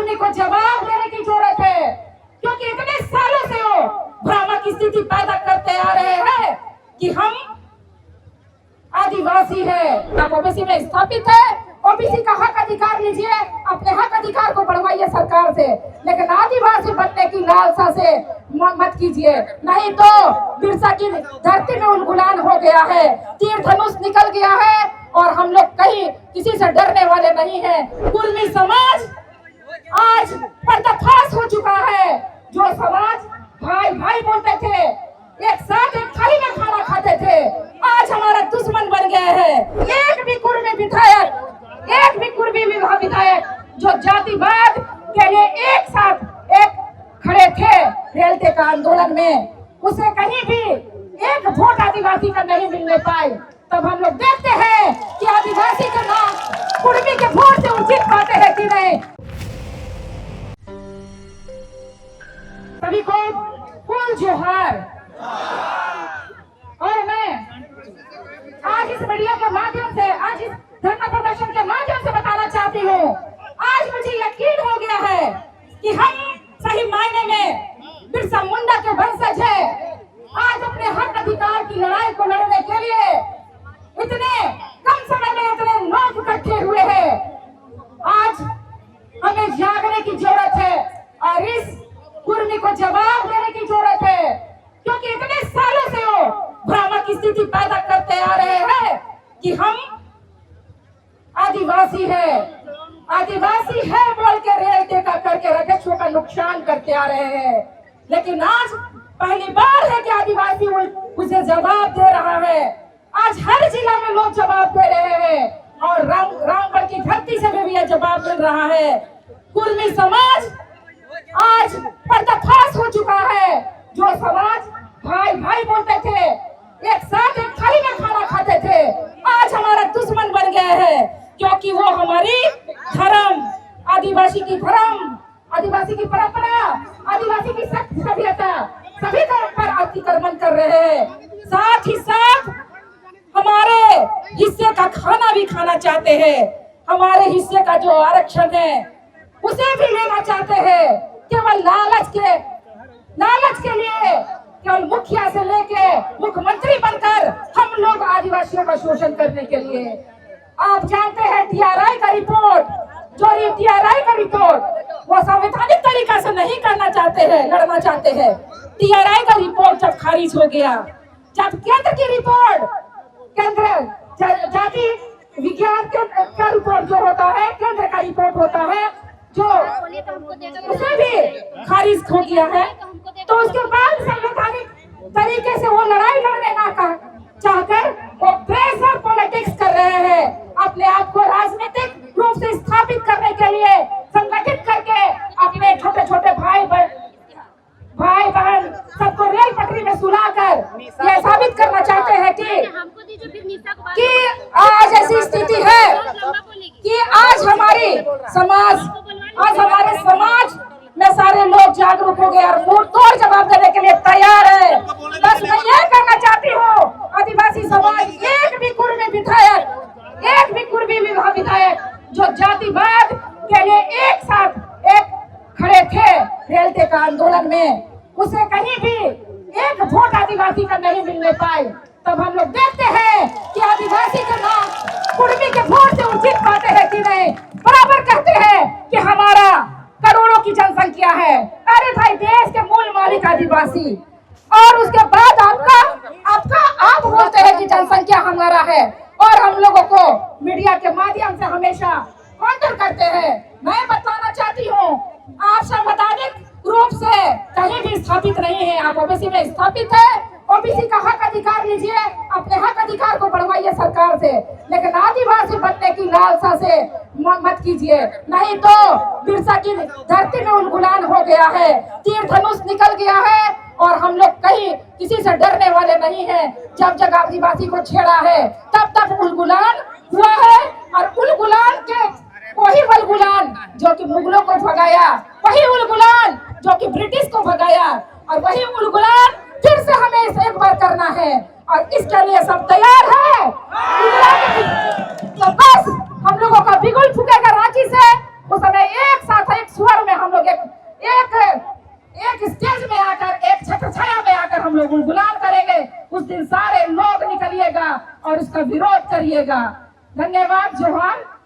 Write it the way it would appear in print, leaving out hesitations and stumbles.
कुर्मी को जवाब देने की जरूरत है, क्योंकि इतने सालों से वो भ्रामक स्थिति पैदा करते आ रहे हैं कि हम आदिवासी है, आप ओबीसी में स्थापित है, ओबीसी का हक अधिकार लीजिए, अपने हक अधिकार को बढ़वाइए सरकार से, लेकिन आदिवासी बनने की लालसा से मत कीजिए, नहीं तो बिरसा की धरती में उलगुलान हो गया है, तीर धनुष निकल गया है और हम लोग कहीं किसी से डरने वाले नहीं हैं। कुर्मी समाज आज पर्दाफाश हो चुका है। जो समाज भाई भाई बोलते थे, एक साथ एक थाली में खाना खाते थे, आज हमारा दुश्मन बन गए हैं। एक भी कुर्मी विधायक जो जातिवाद के लिए एक साथ एक खड़े थे रेलते का आंदोलन में, उसे कहीं भी एक वोट आदिवासी का नहीं मिलने पाए। तब हम लोग देखते हैं कि आदिवासी के नाम कुर्मी के वोट से उचित पाते हैं कि नहीं। सभी को फूल जोहार। और मैं आज इस मीडिया के माध्यम से, आज इस धरना प्रदर्शन के माध्यम से बताना चाहती हूँ, आज मुझे यकीन हो गया है कि हम सही मायने में बिरसा मुंडा के वंशज है। आज अपने हक अधिकार की लड़ाई को लड़ने के लिए इतने कम समय में इतने लोग इकट्ठे हुए हैं। आज हमें जागने की जरूरत है और इस कुर्मी को जवाब देने की जरूरत है, क्योंकि इतने सालों से वो भ्रामक स्थिति पैदा करते आ रहे हैं कि हम आदिवासी है बोल के रेल टेका करके रक्षकों का नुकसान करते आ रहे हैं। लेकिन आज पहली बार है कि आदिवासी उसे जवाब दे रहा है। आज हर जिला में लोग जवाब दे रहे हैं और रामगढ़ की धरती से भी यह जवाब मिल रहा है। कुर्मी समाज आज पर्दाफाश हो चुका है। जो समाज भाई भाई बोलते थे, एक साथ एक थाली में खाना खाते थे, आज हमारा दुश्मन बन गए हैं, क्योंकि वो हमारी धर्म, आदिवासी की धर्म, आदिवासी की परंपरा, आदिवासी की सभ्यता, सभी धर्म पर अतिक्रमण कर रहे हैं। साथ ही साथ हमारे हिस्से का खाना भी खाना चाहते हैं। हमारे हिस्से का जो आरक्षण है उसे भी लेना चाहते हैं, केवल लालच के लिए, केवल मुखिया से लेके मुख्यमंत्री बनकर हम लोग आदिवासियों का शोषण करने के लिए। आप जानते हैं टीआरआई का रिपोर्ट वो संवैधानिक तरीका से नहीं करना चाहते हैं, लड़ना चाहते हैं। टीआरआई का रिपोर्ट जब खारिज हो गया, जब केंद्र की रिपोर्ट, केंद्र जाति विज्ञान का रिपोर्ट जो होता है, केंद्र का रिपोर्ट होता है, जो उसे भी खारिज हो गया है, तो उसके बाद संवैधानिक तरीके से वो लड़ाई लड़ने ना चाहकर वो प्रेशर पॉलिटिक्स कर रहे हैं। अपने आप को राजनीतिक रूप से स्थापित करने के लिए संगठित करके अपने छोटे छोटे भाई बहन सबको रेल पटरी में सुलाकर यह साबित करना चाहते हैं कि आज ऐसी स्थिति है कि आज हमारे समाज में सारे लोग जागरूक हो गए और मुंह तोड़ जवाब देने के लिए तैयार है। बस मैं ये कहना चाहती हूँ, आदिवासी समाज एक भी कुर्मी विधायक जो जातिवाद के लिए एक साथ एक खड़े थे रेलते का आंदोलन में, उसे कहीं भी एक वोट आदिवासी का नहीं मिलने पाए। तब हम लोग देखते हैं कि आदिवासी के नाम कुर्मी के वोट से उचित पाते हैं कि नहीं। बराबर कहते हैं कि हमारा करोड़ों की जनसंख्या है। अरे भाई, देश के मूल मालिक आदिवासी, और उसके बाद आप बोलते हैं कि जनसंख्या हमारा है, और हम लोगों को मीडिया के माध्यम से हमेशा काउंटर करते हैं। मैं बताना चाहती हूँ, आप संवैधानिक रूप से कहीं भी स्थापित नहीं है। आप ओबीसी में स्थापित है, ओबीसी का हक अधिकार लीजिए, अपने हक अधिकार को बढ़वाइए सरकार से, लेकिन आदिवासी बनने की लालसा से मत कीजिए, नहीं तो बिरसा की धरती में उलगुलान हो गया है, तीर धनुष निकल गया है और हम लोग कहीं किसी से डरने वाले नहीं हैं। जब जब आदिवासी को छेड़ा है तब उलगुलान हुआ है, और उलगुलान के वही उलगुलान जो कि मुगलों को भगाया, वही उलगुलान जो कि ब्रिटिश को भगाया, और वही उलगुलान फिर से हमें एक बार करना है, और इसके लिए सब तैयार है। तो बस हम लोगों का बिगुल फूकेगा रांची से, उस समय एक साथ एक स्वर में आकर, एक छत्र छाया में आकर हम लोग गुलाम करेंगे, उस दिन सारे लोग निकलिएगा और उसका विरोध करिएगा। धन्यवाद। जोहार।